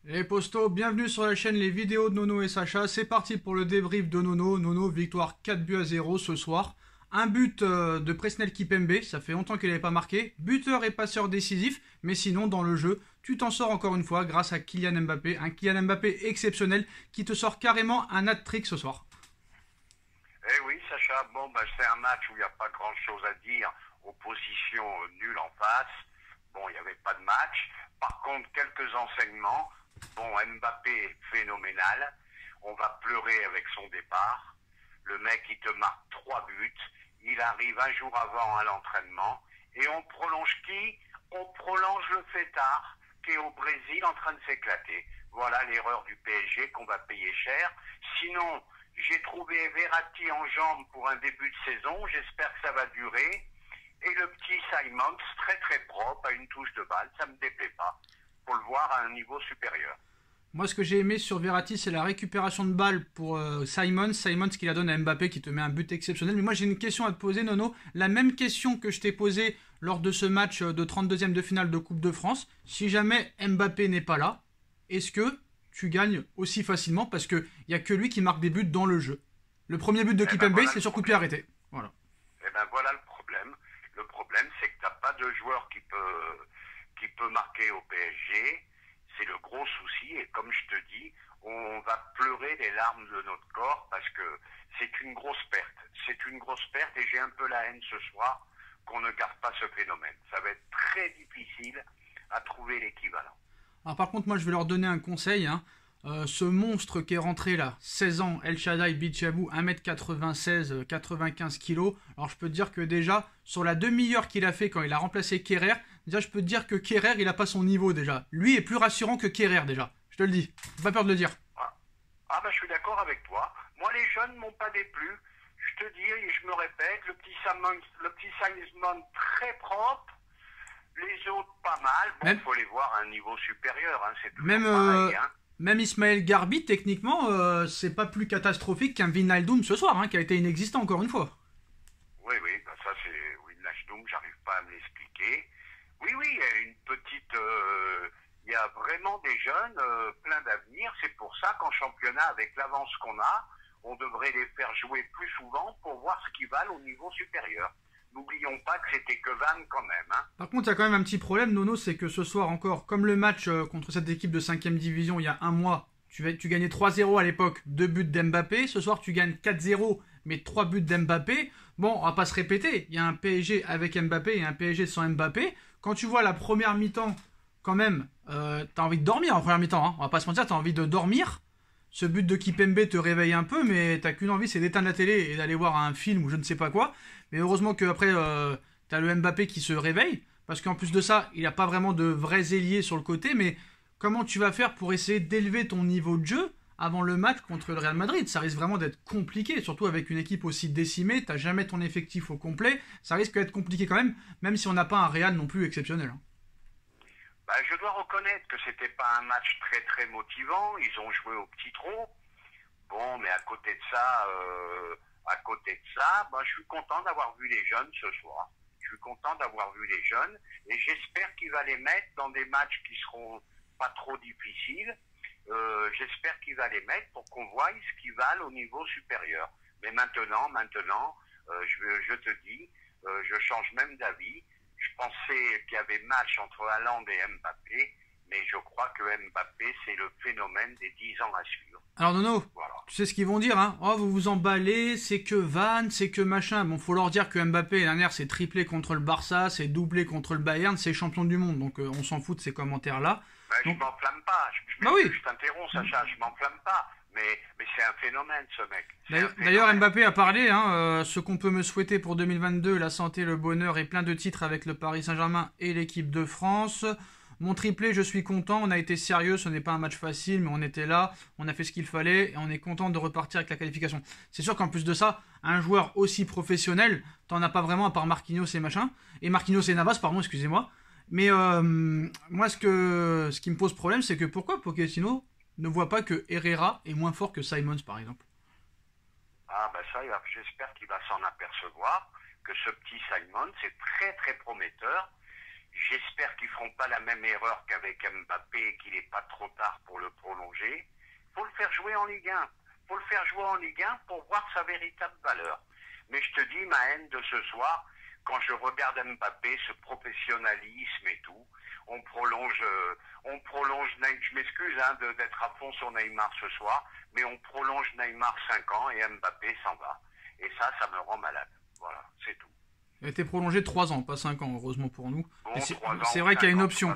Les postos, bienvenue sur la chaîne Les Vidéos de Nono et Sacha. C'est parti pour le débrief de Nono. Nono, victoire 4-0 ce soir. Un but de Presnel Kimpembe, ça fait longtemps qu'il n'avait pas marqué. Buteur et passeur décisif, mais sinon dans le jeu, tu t'en sors encore une fois grâce à Kylian Mbappé. Un Kylian Mbappé exceptionnel qui te sort carrément un hat-trick ce soir. Eh oui, Sacha, c'est un match où il n'y a pas grand-chose à dire. Opposition nulle en face. Bon, il n'y avait pas de match. Par contre, quelques enseignements. Bon, Mbappé est phénoménal. On va pleurer avec son départ. Le mec, il te marque 3 buts. Il arrive un jour avant à l'entraînement. Et on prolonge qui? On prolonge le fêtard qui est au Brésil en train de s'éclater. Voilà l'erreur du PSG qu'on va payer cher. Sinon, j'ai trouvé Verratti en jambes pour un début de saison. J'espère que ça va durer. Et le petit Simons, très très propre, à une touche de balle. Ça ne me déplaît pas. Pour le voir à un niveau supérieur. Moi, ce que j'ai aimé sur Verratti, c'est la récupération de balles pour Simons. Simons qui la donne à Mbappé, qui te met un but exceptionnel. Mais moi, j'ai une question à te poser, Nono. La même question que je t'ai posée lors de ce match de 32e de finale de Coupe de France. Si jamais Mbappé n'est pas là, est-ce que tu gagnes aussi facilement? Parce qu'il n'y a que lui qui marque des buts dans le jeu. Le premier but de Kimpembe, Voilà c'est sur coup de pied arrêté. Voilà. Et ben voilà le problème. Le problème, c'est que tu n'as pas de joueur qui peut marquer au PSG. C'est le gros souci. Et comme je te dis, on va pleurer les larmes de notre corps parce que c'est une grosse perte. C'est une grosse perte et j'ai un peu la haine ce soir qu'on ne garde pas ce phénomène. Ça va être très difficile à trouver l'équivalent. Alors par contre, moi, je vais leur donner un conseil. Ce monstre qui est rentré là, 16 ans, El Shaddai Bichabou, 1m96, 95 kg. Alors je peux te dire que déjà, sur la demi-heure qu'il a fait quand il a remplacé Kerrer, déjà je peux te dire que Kerrer, il a pas son niveau déjà. Lui est plus rassurant que Kerrer déjà. Je te le dis, j'ai pas peur de le dire. Je suis d'accord avec toi. Moi, les jeunes m'ont pas déplu. Je te dis et je me répète, le petit Simon très propre. Les autres, pas mal. Bon, il faut les voir à un niveau supérieur. C'est toujours Même, pareil. même Ismaël Garbi, techniquement, c'est pas plus catastrophique qu'un Wijnaldum ce soir, qui a été inexistant encore une fois. Oui, ça c'est Wijnaldum, j'arrive pas à me l'expliquer. Oui, il y a une petite... il y a vraiment des jeunes, plein d'avenir. C'est pour ça qu'en championnat, avec l'avance qu'on a, on devrait les faire jouer plus souvent pour voir ce qu'ils valent au niveau supérieur. N'oublions pas que c'était que Van quand même. Par contre, il y a quand même un petit problème, Nono, c'est que ce soir encore, comme le match contre cette équipe de 5ème division il y a un mois, tu gagnais 3-0 à l'époque, 2 buts d'Mbappé. Ce soir, tu gagnes 4-0, mais 3 buts d'Mbappé. Bon, on va pas se répéter. Il y a un PSG avec Mbappé et un PSG sans Mbappé. Quand tu vois la première mi-temps, quand même, t'as envie de dormir en première mi-temps. On va pas se mentir, t'as envie de dormir. Ce but de Kimpembe te réveille un peu, mais t'as qu'une envie, c'est d'éteindre la télé et d'aller voir un film ou je ne sais pas quoi. Mais heureusement qu'après, t'as le Mbappé qui se réveille, parce qu'en plus de ça, il n'y a pas vraiment de vrais ailiers sur le côté, mais comment tu vas faire pour essayer d'élever ton niveau de jeu avant le match contre le Real Madrid? Ça risque vraiment d'être compliqué, surtout avec une équipe aussi décimée, t'as jamais ton effectif au complet, ça risque d'être compliqué quand même si on n'a pas un Real non plus exceptionnel. Je dois reconnaître que c'était pas un match très très motivant. Ils ont joué au petit trot. Bon, mais à côté de ça, je suis content d'avoir vu les jeunes ce soir. Je suis content d'avoir vu les jeunes et j'espère qu'il va les mettre dans des matchs qui seront pas trop difficiles. J'espère qu'il va les mettre pour qu'on voie ce qu'ils valent au niveau supérieur. Mais maintenant, je te dis, je change même d'avis. Je pensais qu'il y avait match entre Haaland et Mbappé, mais je crois que Mbappé, c'est le phénomène des 10 ans à suivre. Alors Nono, voilà. Tu sais ce qu'ils vont dire, Oh, vous vous emballez, c'est que Van, c'est que machin. Bon, faut leur dire que Mbappé, l'année dernière, c'est triplé contre le Barça, c'est doublé contre le Bayern, c'est champion du monde. Donc on s'en fout de ces commentaires-là. Donc... Je m'enflamme pas. Je t'interromps, Sacha, je m'enflamme pas. Mais c'est un phénomène, ce mec. D'ailleurs, Mbappé a parlé, ce qu'on peut me souhaiter pour 2022, la santé, le bonheur et plein de titres avec le Paris Saint-Germain et l'équipe de France. Mon triplé, je suis content, on a été sérieux, ce n'est pas un match facile, mais on était là, on a fait ce qu'il fallait et on est content de repartir avec la qualification. C'est sûr qu'en plus de ça, un joueur aussi professionnel, t'en as pas vraiment à part Marquinhos et machin, et Marquinhos et Navas, pardon, excusez-moi. Mais moi, ce qui me pose problème, c'est que pourquoi Pochettino ne voit pas que Herrera est moins fort que Simons, par exemple? Ça, j'espère qu'il va s'en apercevoir, que ce petit Simon, c'est très très prometteur. J'espère qu'ils feront pas la même erreur qu'avec Mbappé et qu'il n'est pas trop tard pour le prolonger. Faut le faire jouer en Ligue 1. Faut le faire jouer en Ligue 1 pour voir sa véritable valeur. Mais je te dis, ma haine de ce soir, quand je regarde Mbappé, ce professionnalisme et tout, on prolonge, je m'excuse d'être à fond sur Neymar ce soir, mais on prolonge Neymar 5 ans et Mbappé s'en va. Et ça me rend malade. Voilà, c'est tout. Il a été prolongé 3 ans, pas 5 ans, heureusement pour nous. Bon, c'est vrai qu'il y a une option.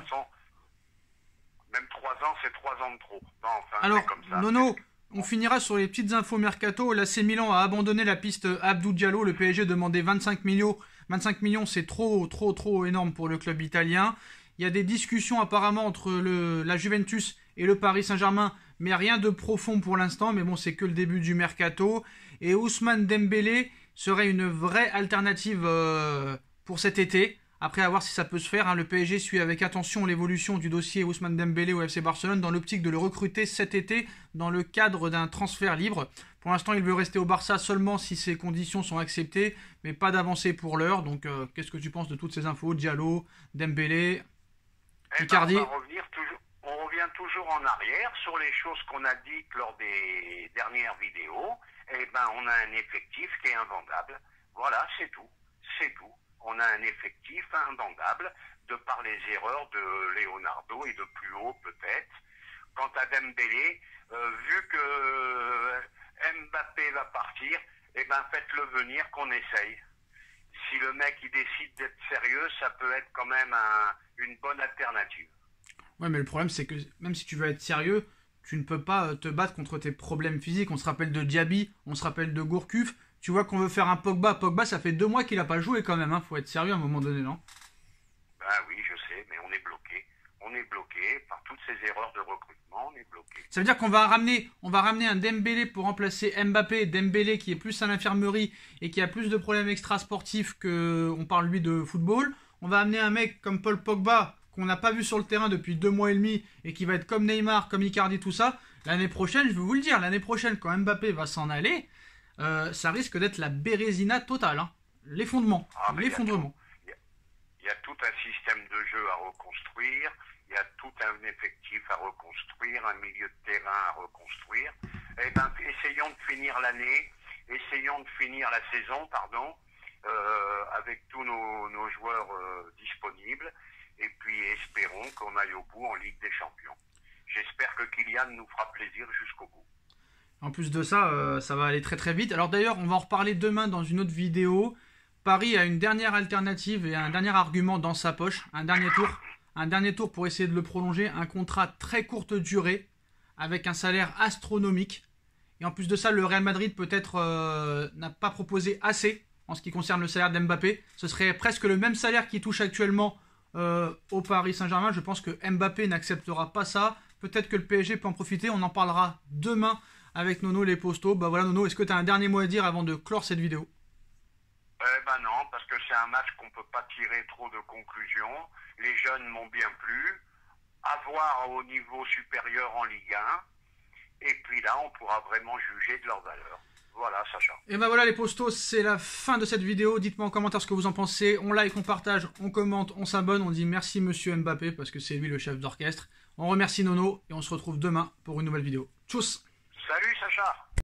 Même 3 ans, c'est 3 ans de trop. Non, enfin, alors, comme ça, Nono, on finira sur les petites infos mercato. L'AC Milan a abandonné la piste Abdou Diallo. Le PSG demandait 25 millions. 25 millions, c'est trop énorme pour le club italien. Il y a des discussions apparemment entre la Juventus et le Paris Saint-Germain, mais rien de profond pour l'instant. Mais bon, c'est que le début du mercato. Et Ousmane Dembélé serait une vraie alternative pour cet été. Après, à voir si ça peut se faire. Hein. Le PSG suit avec attention l'évolution du dossier Ousmane Dembélé au FC Barcelone dans l'optique de le recruter cet été dans le cadre d'un transfert libre. Pour l'instant, il veut rester au Barça seulement si ses conditions sont acceptées, mais pas d'avancée pour l'heure. Donc, qu'est-ce que tu penses de toutes ces infos? Diallo, Dembélé, Icardi? On revient toujours en arrière sur les choses qu'on a dites lors des dernières vidéos. On a un effectif qui est invendable. Voilà, c'est tout. C'est tout. On a un effectif invendable de par les erreurs de Leonardo et de plus haut peut-être. Quant à Dembélé, vu que Mbappé va partir, faites-le venir qu'on essaye. Si le mec il décide d'être sérieux, ça peut être quand même une bonne alternative. Ouais, mais le problème c'est que même si tu veux être sérieux, tu ne peux pas te battre contre tes problèmes physiques. On se rappelle de Diaby, on se rappelle de Gourcuff. Tu vois qu'on veut faire un Pogba. Pogba, ça fait 2 mois qu'il n'a pas joué quand même. Hein. Faut être sérieux à un moment donné, non? Ben oui, je sais, mais on est bloqué. On est bloqué par toutes ces erreurs de recrutement. On est bloqué. Ça veut dire qu'on va ramener un Dembélé pour remplacer Mbappé. Dembélé qui est plus à l'infirmerie et qui a plus de problèmes extrasportifs qu'on parle lui de football. On va amener un mec comme Paul Pogba qu'on n'a pas vu sur le terrain depuis 2 mois et demi et qui va être comme Neymar, comme Icardi, tout ça. L'année prochaine, je vais vous le dire, l'année prochaine, quand Mbappé va s'en aller, ça risque d'être la bérésina totale. Hein. L'effondrement. L'effondrement. Il y a tout un système de jeu à reconstruire. Il y a tout un effectif à reconstruire, un milieu de terrain à reconstruire. Essayons de finir l'année, essayons de finir la saison, avec tous nos joueurs disponibles. Et puis espérons qu'on aille au bout en Ligue des Champions. J'espère que Kylian nous fera plaisir jusqu'au bout. En plus de ça, ça va aller très très vite. Alors d'ailleurs, on va en reparler demain dans une autre vidéo. Paris a une dernière alternative et un dernier argument dans sa poche. Un dernier tour pour essayer de le prolonger. Un contrat très courte durée avec un salaire astronomique. Et en plus de ça, le Real Madrid peut-être n'a pas proposé assez en ce qui concerne le salaire d'Mbappé. Ce serait presque le même salaire qu'il touche actuellement au Paris Saint-Germain. Je pense que Mbappé n'acceptera pas ça. Peut-être que le PSG peut en profiter. On en parlera demain avec Nono les Postos. Bah voilà Nono, est-ce que tu as un dernier mot à dire avant de clore cette vidéo? Non, parce que c'est un match qu'on ne peut pas tirer trop de conclusions. Les jeunes m'ont bien plu. À voir au niveau supérieur en Ligue 1. Et puis là, on pourra vraiment juger de leur valeur. Voilà, Sacha. Et ben voilà les Postos, c'est la fin de cette vidéo. Dites-moi en commentaire ce que vous en pensez. On like, on partage, on commente, on s'abonne. On dit merci Monsieur Mbappé parce que c'est lui le chef d'orchestre. On remercie Nono et on se retrouve demain pour une nouvelle vidéo. Tchuss. Salut Sacha.